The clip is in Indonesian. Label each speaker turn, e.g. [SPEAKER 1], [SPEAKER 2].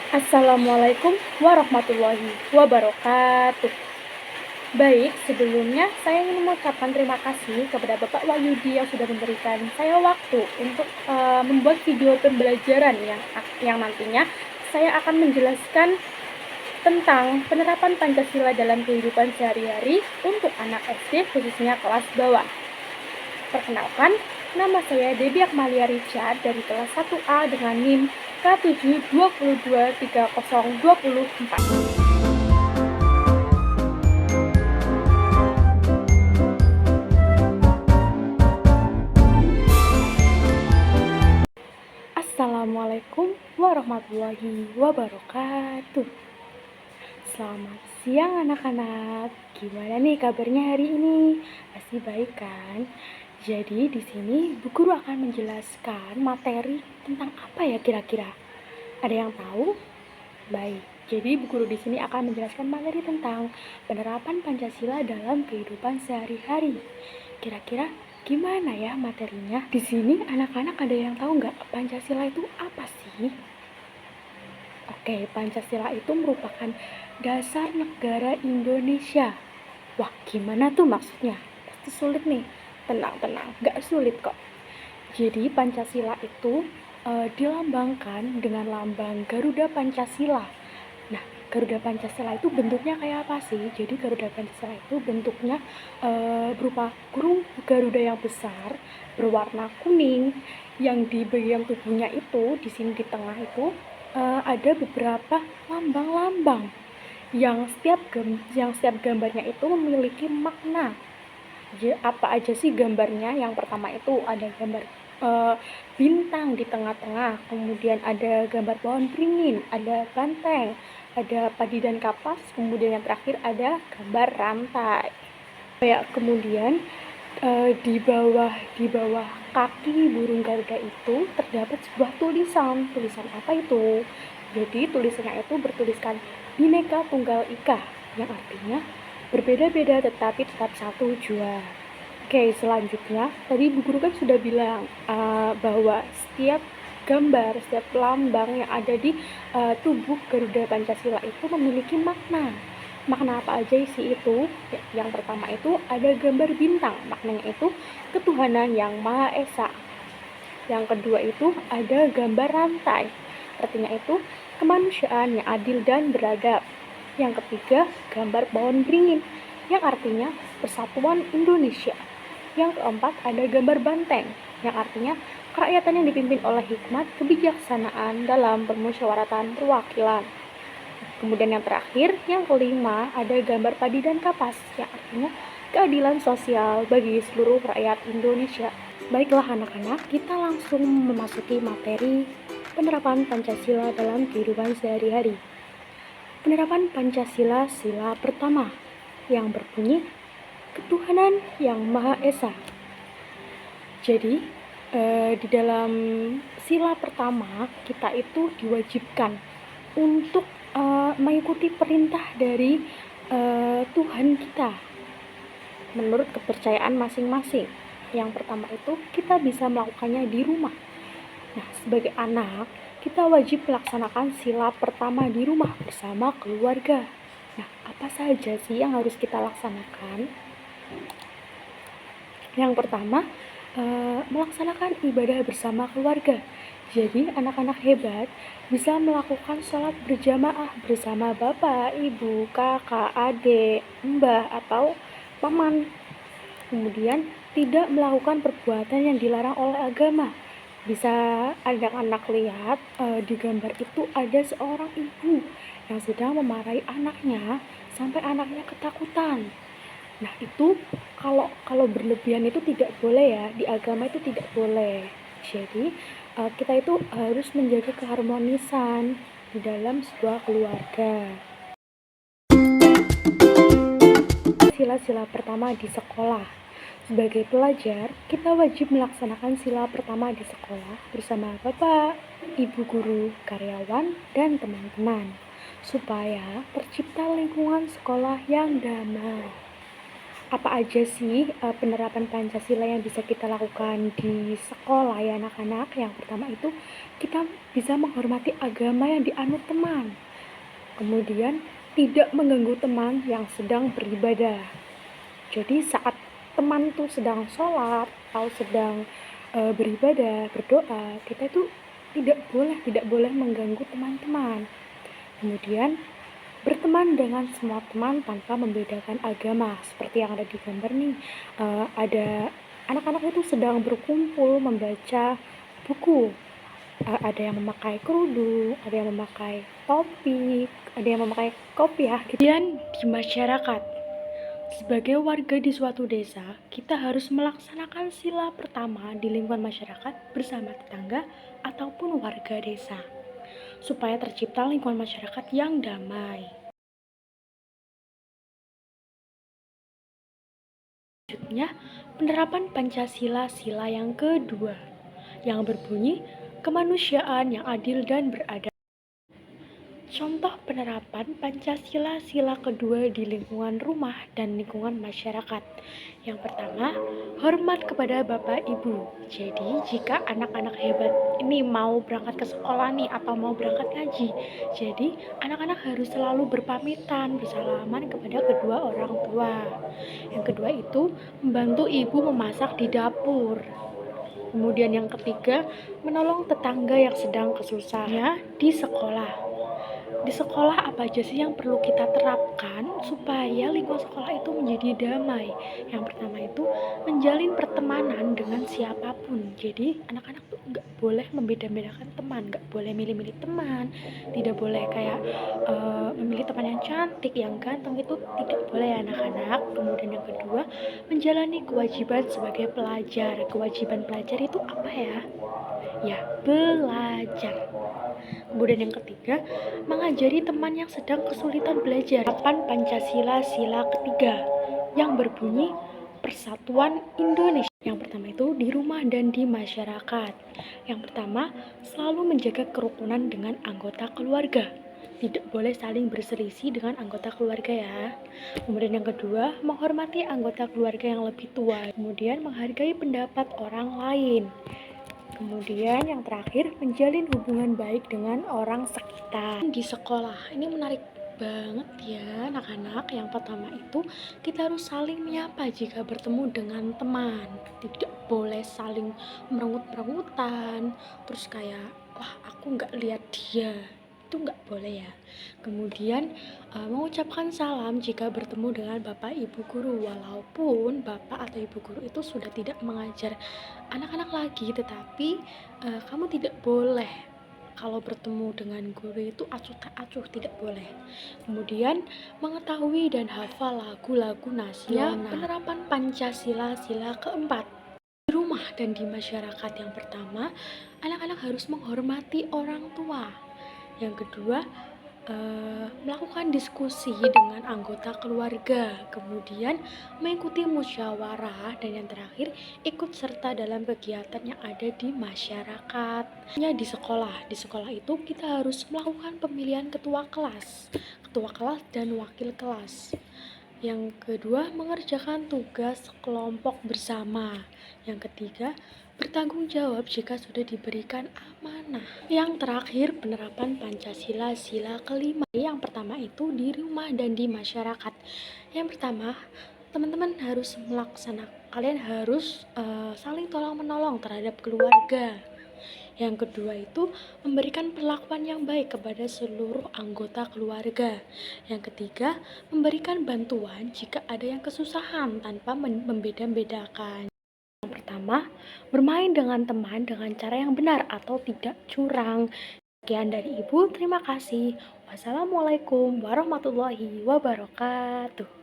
[SPEAKER 1] Assalamualaikum warahmatullahi wabarakatuh. Baik, sebelumnya saya ingin mengucapkan terima kasih kepada Bapak Wahyudi yang sudah memberikan saya waktu untuk membuat video pembelajaran yang nantinya saya akan menjelaskan tentang penerapan Pancasila dalam kehidupan sehari-hari untuk anak SD khususnya kelas bawah. Perkenalkan, nama saya Debbie Akmalia Richard dari kelas 1A dengan NIM K7223024. Assalamualaikum warahmatullahi wabarakatuh. Selamat siang anak-anak. Gimana nih kabarnya hari ini? Pasti baik kan? Jadi di sini Bu Guru akan menjelaskan materi tentang apa ya kira-kira? Ada yang tahu? Baik. Jadi Bu Guru di sini akan menjelaskan materi tentang penerapan Pancasila dalam kehidupan sehari-hari. Kira-kira gimana ya materinya? Di sini anak-anak ada yang tahu nggak Pancasila itu apa sih? Oke, Pancasila itu merupakan dasar negara Indonesia. Wah, gimana tuh maksudnya? Pasti sulit nih. Tenang, nggak sulit kok. Jadi Pancasila itu dilambangkan dengan lambang Garuda Pancasila. Nah, Garuda Pancasila itu bentuknya kayak apa sih? Jadi Garuda Pancasila itu bentuknya berupa burung Garuda yang besar berwarna kuning, yang di bagian tubuhnya itu di sini di tengah itu ada beberapa lambang-lambang yang setiap gambarnya itu memiliki makna. Apa aja sih gambarnya? Yang pertama itu ada gambar bintang di tengah-tengah, kemudian ada gambar pohon beringin, ada banteng, ada padi dan kapas, kemudian yang terakhir ada gambar rantai. Kemudian di bawah kaki burung Garuda itu terdapat sebuah tulisan apa itu? Jadi tulisannya itu bertuliskan Bhinneka Tunggal Ika, yang artinya berbeda-beda tetapi tetap satu jua. Oke, selanjutnya tadi Bu Guru kan sudah bilang bahwa setiap gambar, setiap lambang yang ada di tubuh Garuda Pancasila itu memiliki makna. Makna apa aja sih itu? Yang pertama itu ada gambar bintang, maknanya itu ketuhanan yang Maha Esa. Yang kedua itu ada gambar rantai, artinya itu kemanusiaan yang adil dan beradab. Yang ketiga, gambar pohon beringin, yang artinya persatuan Indonesia. Yang keempat, ada gambar banteng, yang artinya kerakyatan yang dipimpin oleh hikmat kebijaksanaan dalam permusyawaratan perwakilan. Kemudian yang terakhir, yang kelima, ada gambar padi dan kapas, yang artinya keadilan sosial bagi seluruh rakyat Indonesia. Baiklah anak-anak, kita langsung memasuki materi penerapan Pancasila dalam kehidupan sehari-hari. Penerapan Pancasila sila pertama yang berbunyi ketuhanan yang Maha Esa. Jadi di dalam sila pertama kita itu diwajibkan untuk mengikuti perintah dari Tuhan kita menurut kepercayaan masing-masing. Yang pertama itu kita bisa melakukannya di rumah. Nah, sebagai anak kita wajib melaksanakan sila pertama di rumah bersama keluarga. Nah, apa saja sih yang harus kita laksanakan? Yang pertama, melaksanakan ibadah bersama keluarga. Jadi, anak-anak hebat bisa melakukan sholat berjamaah bersama bapak, ibu, kakak, adik, mbah, atau paman. Kemudian, tidak melakukan perbuatan yang dilarang oleh agama. Bisa anak-anak lihat di gambar itu ada seorang ibu yang sedang memarahi anaknya sampai anaknya ketakutan. Nah, itu kalau berlebihan itu tidak boleh ya, di agama itu tidak boleh. Jadi kita itu harus menjaga keharmonisan di dalam sebuah keluarga. Sila-sila pertama di sekolah. Sebagai pelajar, kita wajib melaksanakan sila pertama di sekolah bersama bapak, ibu guru, karyawan, dan teman-teman, supaya tercipta lingkungan sekolah yang damai. apa aja sih penerapan Pancasila yang bisa kita lakukan di sekolah ya anak-anak? Yang pertama itu kita bisa menghormati agama yang dianut teman. Kemudian tidak mengganggu teman yang sedang beribadah. Jadi saat teman tuh sedang sholat atau sedang beribadah, berdoa, kita itu tidak boleh mengganggu teman-teman. Kemudian berteman dengan semua teman tanpa membedakan agama. Seperti yang ada di gambar nih, ada anak-anak itu sedang berkumpul membaca buku. Ada yang memakai kerudung, ada yang memakai topi, ada yang memakai kopiah. Kemudian di masyarakat, sebagai warga di suatu desa, kita harus melaksanakan sila pertama di lingkungan masyarakat bersama tetangga ataupun warga desa, supaya tercipta lingkungan masyarakat yang damai. Selanjutnya, penerapan Pancasila sila yang kedua, yang berbunyi kemanusiaan yang adil dan beradab. Contoh penerapan Pancasila sila kedua di lingkungan rumah dan lingkungan masyarakat. Yang pertama, hormat kepada Bapak Ibu. Jadi, jika anak-anak hebat ini mau berangkat ke sekolah nih atau mau berangkat ngaji, jadi anak-anak harus selalu berpamitan, bersalaman kepada kedua orang tua. Yang kedua itu, membantu ibu memasak di dapur. Kemudian yang ketiga, menolong tetangga yang sedang kesusahannya di sekolah. Di sekolah apa aja sih yang perlu kita terapkan supaya lingkungan sekolah itu menjadi damai? Yang pertama itu menjalin pertemanan dengan siapapun. Jadi anak-anak tuh nggak boleh membeda-bedakan teman, nggak boleh milih-milih teman, tidak boleh kayak memilih teman yang cantik, yang ganteng, itu tidak boleh ya anak-anak. Kemudian yang kedua, menjalani kewajiban sebagai pelajar. Kewajiban pelajar itu apa ya? Ya, belajar. Kemudian yang ketiga, mengajari teman yang sedang kesulitan belajar. Penerapan Pancasila sila ketiga yang berbunyi Persatuan Indonesia. Yang pertama itu di rumah dan di masyarakat. Yang pertama, selalu menjaga kerukunan dengan anggota keluarga. Tidak boleh saling berselisih dengan anggota keluarga ya. Kemudian yang kedua, menghormati anggota keluarga yang lebih tua. Kemudian menghargai pendapat orang lain. Kemudian yang terakhir, menjalin hubungan baik dengan orang sekitar. Di sekolah, ini menarik banget ya anak-anak. Yang pertama itu, kita harus saling menyapa jika bertemu dengan teman. Tidak boleh saling merengut-merengutan, terus kayak, wah aku nggak lihat dia. Itu nggak boleh ya. Kemudian mengucapkan salam jika bertemu dengan bapak ibu guru, walaupun bapak atau ibu guru itu sudah tidak mengajar anak-anak lagi, tetapi kamu tidak boleh kalau bertemu dengan guru itu acuh tak acuh, tidak boleh. Kemudian mengetahui dan hafal lagu-lagu nasional. Penerapan Pancasila sila keempat. Di rumah dan di masyarakat, yang pertama, anak-anak harus menghormati orang tua. Yang kedua, melakukan diskusi dengan anggota keluarga, kemudian mengikuti musyawarah, dan yang terakhir ikut serta dalam kegiatan yang ada di masyarakat. Di sekolah itu kita harus melakukan pemilihan ketua kelas dan wakil kelas. Yang kedua, mengerjakan tugas kelompok bersama. Yang ketiga, bertanggung jawab jika sudah diberikan amanah. Yang terakhir, penerapan Pancasila sila kelima. Yang pertama itu di rumah dan di masyarakat. Yang pertama, teman-teman harus kalian harus saling tolong menolong terhadap keluarga. Yang kedua itu memberikan perlakuan yang baik kepada seluruh anggota keluarga. Yang ketiga, memberikan bantuan jika ada yang kesusahan tanpa membeda-bedakan. Yang pertama, bermain dengan teman dengan cara yang benar atau tidak curang. Sekian dari Ibu, terima kasih. Wassalamualaikum warahmatullahi wabarakatuh.